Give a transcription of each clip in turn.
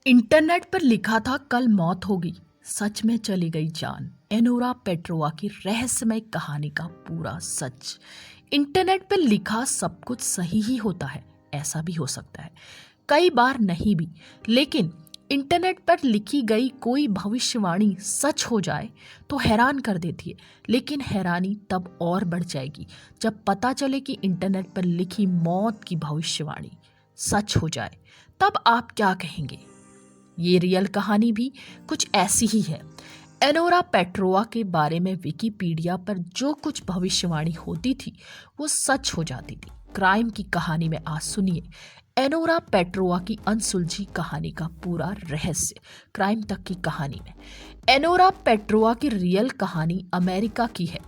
Internet पर लिखा था कल मौत होगी, सच में चली गई जान। एनोरा पेट्रोवा की रहस्यमय कहानी का पूरा सच। इंटरनेट पर लिखा सब कुछ सही ही होता है, ऐसा भी हो सकता है, कई बार नहीं भी। लेकिन इंटरनेट पर लिखी गई कोई भविष्यवाणी सच हो जाए तो हैरान कर देती है। लेकिन हैरानी तब और बढ़ जाएगी जब पता चले कि इंटरनेट पर लिखी मौत की भविष्यवाणी सच हो जाए। तब आप क्या कहेंगे? ये रियल कहानी भी कुछ ऐसी ही है। एनोरा पेट्रोवा के बारे में विकिपीडिया पर जो कुछ भविष्यवाणी होती थी वो सच हो जाती थी। क्राइम की कहानी में आज सुनिए एनोरा पेट्रोवा की अनसुलझी कहानी का पूरा रहस्य। क्राइम तक की कहानी में एनोरा पेट्रोवा की रियल कहानी अमेरिका की है।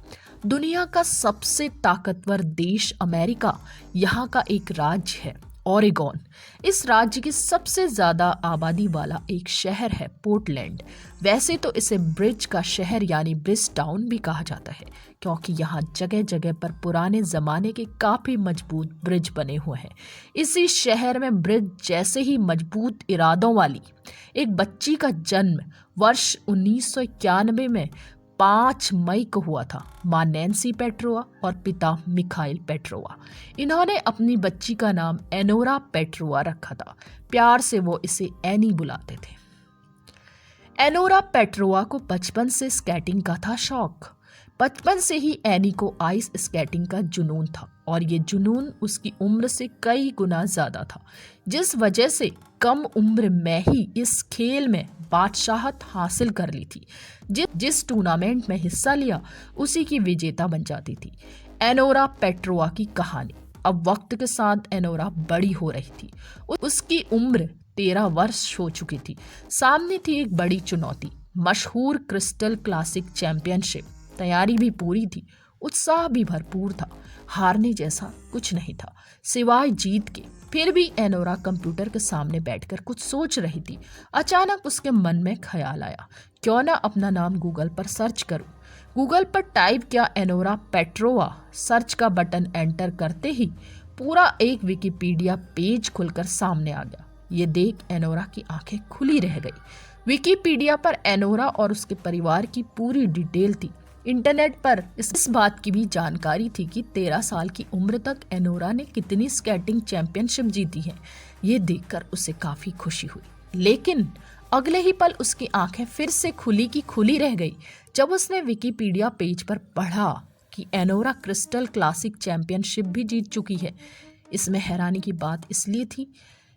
दुनिया का सबसे ताकतवर देश अमेरिका, यहाँ का एक राज्य है ओरेगोन। इस राज्य की सबसे ज्यादा आबादी वाला एक शहर है पोर्टलैंड। वैसे तो इसे ब्रिज का शहर यानी ब्रिज टाउन भी कहा जाता है, क्योंकि यहाँ जगह जगह पर पुराने जमाने के काफी मजबूत ब्रिज बने हुए हैं। इसी शहर में ब्रिज जैसे ही मजबूत इरादों वाली एक बच्ची का जन्म वर्ष 1991 में 5 मई को हुआ था। माँ नैन्सी पेट्रोवा और पिता मिखाइल पेट्रोवा। इन्होंने अपनी बच्ची का नाम एनोरा पेट्रोवा रखा था। प्यार से वो इसे एनी बुलाते थे। एनोरा पेट्रोवा को बचपन से स्केटिंग का था शौक। बचपन से ही एनी को आइस स्केटिंग का जुनून था और ये जुनून उसकी उम्र से कई गुना ज्यादा था, जिस वजह से कम उम्र में ही इस खेल में बादशाहत हासिल कर ली थी। जिस टूर्नामेंट में हिस्सा लिया उसी की विजेता बन जाती थी। एनोरा पेट्रोवा की कहानी। अब वक्त के साथ एनोरा बड़ी हो रही थी। उसकी उम्र 13 वर्ष हो चुकी थी। सामने थी एक बड़ी चुनौती, मशहूर क्रिस्टल क्लासिक चैंपियनशिप। तैयारी भी पूरी थी, उत्साह भी भरपूर था। हारने जैसा कुछ नहीं था सिवाय जीत के। फिर भी एनोरा कंप्यूटर के सामने बैठकर कुछ सोच रही थी। अचानक उसके मन में ख्याल आया, क्यों ना अपना नाम गूगल पर सर्च करूं। गूगल पर टाइप किया एनोरा पेट्रोवा। सर्च का बटन एंटर करते ही पूरा एक विकिपीडिया पेज खुलकर सामने आ गया। ये देख एनोरा की आंखें खुली रह गई। विकिपीडिया पर एनोरा और उसके परिवार की पूरी डिटेल थी। इंटरनेट पर इस बात की भी जानकारी थी कि 13 साल की उम्र तक एनोरा ने कितनी स्केटिंग चैंपियनशिप जीती है। ये देखकर उसे काफी खुशी हुई। लेकिन अगले ही पल उसकी आंखें फिर से खुली की खुली रह गई जब उसने विकिपीडिया पेज पर पढ़ा कि एनोरा क्रिस्टल क्लासिक चैंपियनशिप भी जीत चुकी है। इसमें हैरानी की बात इसलिए थी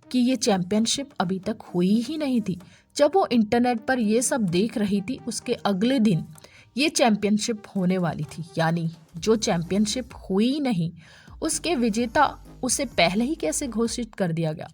कि ये चैंपियनशिप अभी तक हुई ही नहीं थी। जब वो इंटरनेट पर ये सब देख रही थी उसके अगले दिन ये चैंपियनशिप होने वाली थी। यानी जो चैंपियनशिप हुई नहीं उसके विजेता उसे पहले ही कैसे घोषित कर दिया गया।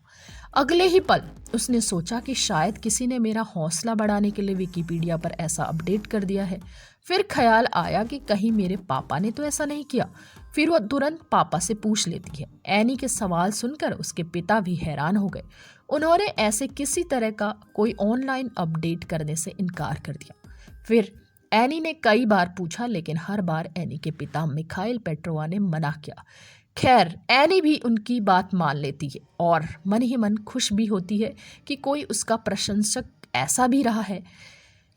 अगले ही पल उसने सोचा कि शायद किसी ने मेरा हौसला बढ़ाने के लिए विकिपीडिया पर ऐसा अपडेट कर दिया है। फिर ख्याल आया कि कहीं मेरे पापा ने तो ऐसा नहीं किया। फिर वह तुरंत पापा से पूछ लेती है। एनी के सवाल सुनकर उसके पिता भी हैरान हो गए। उन्होंने ऐसे किसी तरह का कोई ऑनलाइन अपडेट करने से इनकार कर दिया। फिर एनी ने कई बार पूछा, लेकिन हर बार एनी के पिता मिखाइल पेट्रोवा ने मना किया। खैर, एनी भी उनकी बात मान लेती है और मन ही मन खुश भी होती है कि कोई उसका प्रशंसक ऐसा भी रहा है।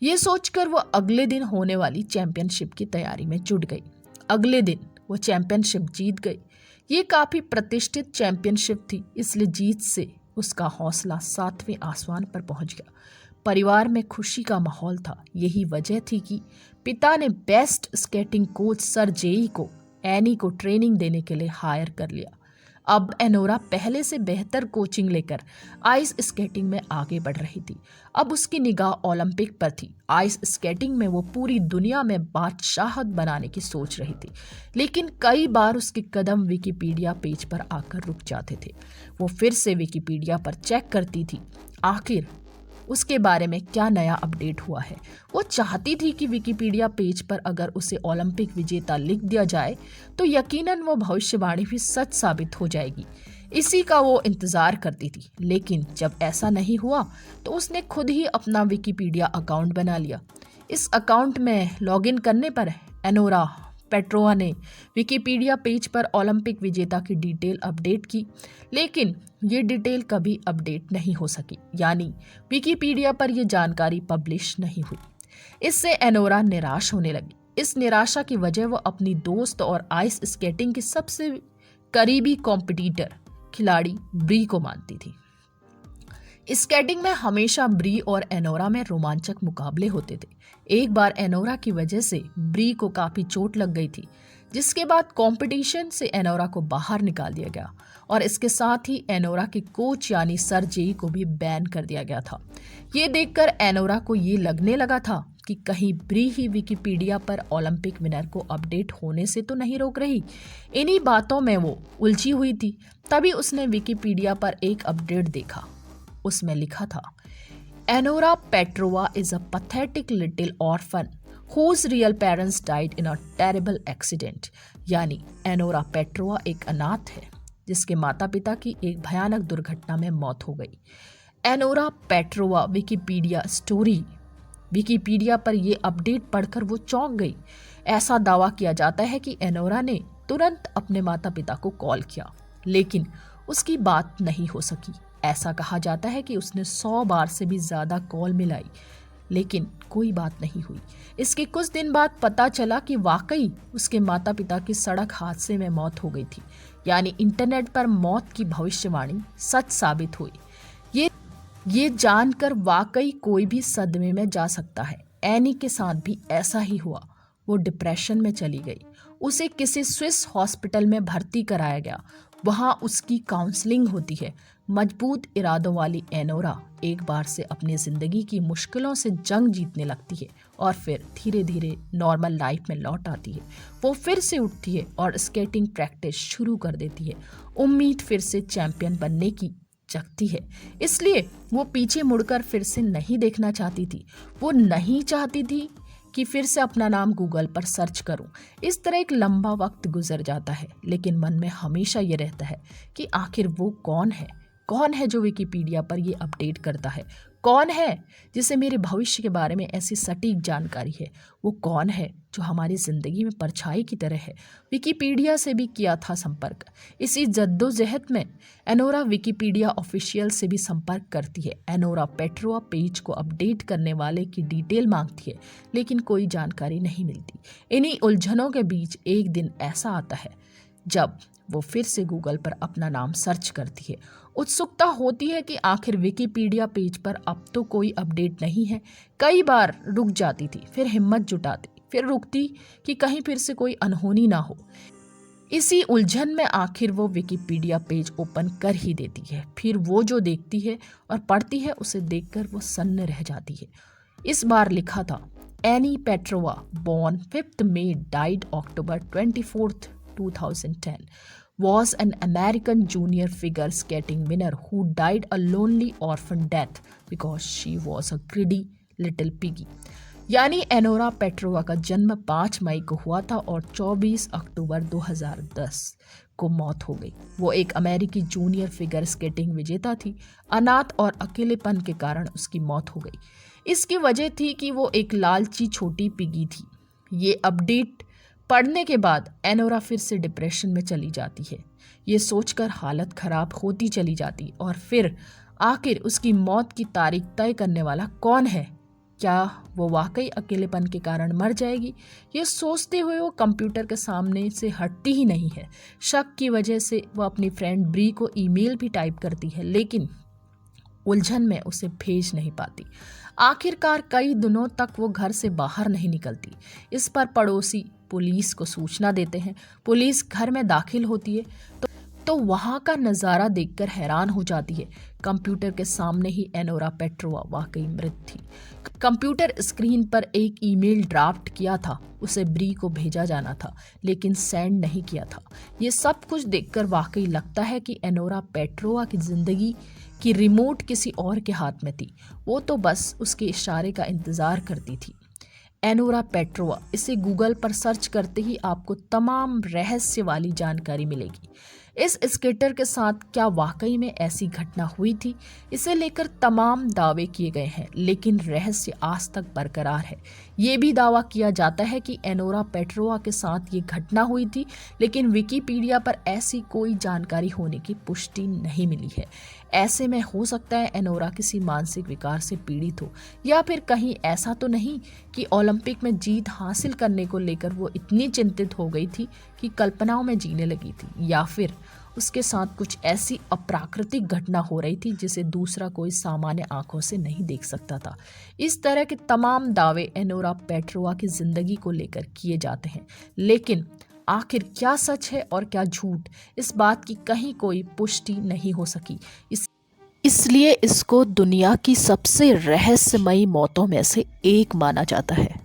ये सोचकर वो अगले दिन होने वाली चैंपियनशिप की तैयारी में जुट गई। अगले दिन वो चैंपियनशिप जीत गई। ये काफी प्रतिष्ठित चैंपियनशिप थी, इसलिए जीत से उसका हौसला 7वें आसमान पर पहुंच गया। परिवार में खुशी का माहौल था। यही वजह थी कि पिता ने बेस्ट स्केटिंग कोच सर जेई को एनी को ट्रेनिंग देने के लिए हायर कर लिया। अब एनोरा पहले से बेहतर कोचिंग लेकर आइस स्केटिंग में आगे बढ़ रही थी। अब उसकी निगाह ओलंपिक पर थी। आइस स्केटिंग में वो पूरी दुनिया में बादशाहत बनाने की सोच रही थी। लेकिन कई बार उसके कदम विकिपीडिया पेज पर आकर रुक जाते थे। वो फिर से विकिपीडिया पर चेक करती थी आखिर उसके बारे में क्या नया अपडेट हुआ है। वो चाहती थी कि विकिपीडिया पेज पर अगर उसे ओलंपिक विजेता लिख दिया जाए तो यकीनन वो भविष्यवाणी भी सच साबित हो जाएगी। इसी का वो इंतजार करती थी। लेकिन जब ऐसा नहीं हुआ तो उसने खुद ही अपना विकिपीडिया अकाउंट बना लिया। इस अकाउंट में लॉगिन करने पर एनोरा पेट्रोवा ने विकिपीडिया पेज पर ओलंपिक विजेता की डिटेल अपडेट की, लेकिन ये डिटेल कभी अपडेट नहीं हो सकी, यानी विकिपीडिया पर यह जानकारी पब्लिश नहीं हुई। इससे एनोरा निराश होने लगी। इस निराशा की वजह वो अपनी दोस्त और आइस स्केटिंग की सबसे करीबी कॉम्पिटिटर खिलाड़ी ब्री को मानती थी। स्केटिंग में हमेशा ब्री और एनोरा में रोमांचक मुकाबले होते थे। एक बार एनोरा की वजह से ब्री को काफी चोट लग गई थी, जिसके बाद कंपटीशन से एनोरा को बाहर निकाल दिया गया और इसके साथ ही एनोरा के कोच यानी सर जेई को भी बैन कर दिया गया था। ये देखकर एनोरा को ये लगने लगा था कि कहीं ब्री ही विकिपीडिया पर ओलंपिक विनर को अपडेट होने से तो नहीं रोक रही। इन्हीं बातों में वो उलझी हुई थी। तभी उसने विकिपीडिया पर एक अपडेट देखा। उसमें लिखा था, Anura Petrova is a pathetic little orphan whose real parents died in a terrible accident। यानी एनोरा पेट्रोवा एक अनाथ है जिसके माता पिता की एक भयानक दुर्घटना में मौत हो गई। एनोरा पेट्रोवा विकिपीडिया पर यह अपडेट पढ़कर वो चौंक गई। ऐसा दावा किया जाता है कि एनोरा ने तुरंत अपने माता पिता को कॉल किया, लेकिन उसकी बात नहीं हो सकी। ऐसा कहा जाता है कि उसने 100 बार से भी ज्यादा कॉल मिलाई, लेकिन कोई बात नहीं हुई। इसके कुछ दिन बाद पता चला कि वाकई उसके माता पिता की सड़क हादसे में मौत हो गई थी, यानी इंटरनेट पर मौत की भविष्यवाणी सच साबित हुई। ये जानकर वाकई कोई भी सदमे में जा सकता है। एनी के साथ भी ऐसा ही हुआ। वो डिप्रेशन में चली गई। उसे किसी स्विस हॉस्पिटल में भर्ती कराया गया। वहाँ उसकी काउंसलिंग होती है। मजबूत इरादों वाली एनोरा एक बार से अपनी जिंदगी की मुश्किलों से जंग जीतने लगती है और फिर धीरे धीरे नॉर्मल लाइफ में लौट आती है। वो फिर से उठती है और स्केटिंग प्रैक्टिस शुरू कर देती है। उम्मीद फिर से चैंपियन बनने की जगती है, इसलिए वो पीछे मुड़कर फिर से नहीं देखना चाहती थी। वो नहीं चाहती थी कि फिर से अपना नाम गूगल पर सर्च करूं। इस तरह एक लंबा वक्त गुजर जाता है, लेकिन मन में हमेशा ये रहता है कि आखिर वो कौन है जो विकिपीडिया पर ये अपडेट करता है? कौन है जिसे मेरे भविष्य के बारे में ऐसी सटीक जानकारी है? वो कौन है जो हमारी जिंदगी में परछाई की तरह है? विकिपीडिया से भी किया था संपर्क। इसी जद्दोजहद में एनोरा विकिपीडिया ऑफिशियल से भी संपर्क करती है। एनोरा पेट्रोवा पेज को अपडेट करने वाले की डिटेल मांगती है, लेकिन कोई जानकारी नहीं मिलती। इन्हीं उलझनों के बीच एक दिन ऐसा आता है जब वो फिर से गूगल पर अपना नाम सर्च करती है। उत्सुकता होती है कि आखिर विकिपीडिया पेज पर अब तो कोई अपडेट नहीं है। कई बार रुक जाती थी, फिर हिम्मत जुटाती, फिर रुकती कि कहीं फिर से कोई अनहोनी ना हो। इसी उलझन में आखिर वो विकिपीडिया पेज ओपन कर ही देती है। फिर वो जो देखती है और पढ़ती है उसे देखकर वो सन्न रह जाती है। इस बार लिखा था, any Petrova born 5th May died October 24th 2010 was an American junior figure skating winner who died a lonely orphan death because she was a greedy little piggy। यानी एनोरा पेट्रोवा का जन्म 5 मई को हुआ था और 24 अक्टूबर 2010 को मौत हो गई। वो एक अमेरिकी जूनियर फिगर स्केटिंग विजेता थी। अनाथ और अकेलेपन के कारण उसकी मौत हो गई। इसकी वजह थी कि वो एक लालची छोटी पिगी थी। ये अपडेट पढ़ने के बाद एनोरा फिर से डिप्रेशन में चली जाती है। ये सोचकर हालत खराब होती चली जाती और फिर आखिर उसकी मौत की तारीख तय करने वाला कौन है? क्या वो वाकई अकेलेपन के कारण मर जाएगी? ये सोचते हुए वो कंप्यूटर के सामने से हटती ही नहीं है। शक की वजह से वो अपनी फ्रेंड ब्री को ईमेल भी टाइप करती है, लेकिन उलझन में उसे भेज नहीं पाती। आखिरकार कई दिनों तक वो घर से बाहर नहीं निकलती। इस पर पड़ोसी पुलिस को सूचना देते हैं। पुलिस घर में दाखिल होती है तो वहां का नज़ारा देखकर हैरान हो जाती है। कंप्यूटर के सामने ही एनोरा पेट्रोवा वाकई मृत थी। कंप्यूटर स्क्रीन पर एक ईमेल ड्राफ्ट किया था, उसे ब्री को भेजा जाना था, लेकिन सेंड नहीं किया था। ये सब कुछ देखकर वाकई लगता है कि एनोरा पेट्रोवा की जिंदगी की रिमोट किसी और के हाथ में थी। वो तो बस उसके इशारे का इंतजार करती थी। एनोरा पेट्रोवा, इसे गूगल पर सर्च करते ही आपको तमाम रहस्य वाली जानकारी मिलेगी। इस स्केटर के साथ क्या वाकई में ऐसी घटना हुई थी? इसे लेकर तमाम दावे किए गए हैं, लेकिन रहस्य आज तक बरकरार है। ये भी दावा किया जाता है कि एनोरा पेट्रोवा के साथ ये घटना हुई थी, लेकिन विकिपीडिया पर ऐसी कोई जानकारी होने की पुष्टि नहीं मिली है। ऐसे में हो सकता है एनोरा किसी मानसिक विकार से पीड़ित हो, या फिर कहीं ऐसा तो नहीं कि ओलंपिक में जीत हासिल करने को लेकर वो इतनी चिंतित हो गई थी कि कल्पनाओं में जीने लगी थी, या फिर उसके साथ कुछ ऐसी अप्राकृतिक घटना हो रही थी जिसे दूसरा कोई सामान्य आंखों से नहीं देख सकता था। इस तरह के तमाम दावे एनोरा पेट्रोवा की जिंदगी को लेकर किए जाते हैं, लेकिन आखिर क्या सच है और क्या झूठ, इस बात की कहीं कोई पुष्टि नहीं हो सकी। इसलिए इसको दुनिया की सबसे रहस्यमयी मौतों में से एक माना जाता है।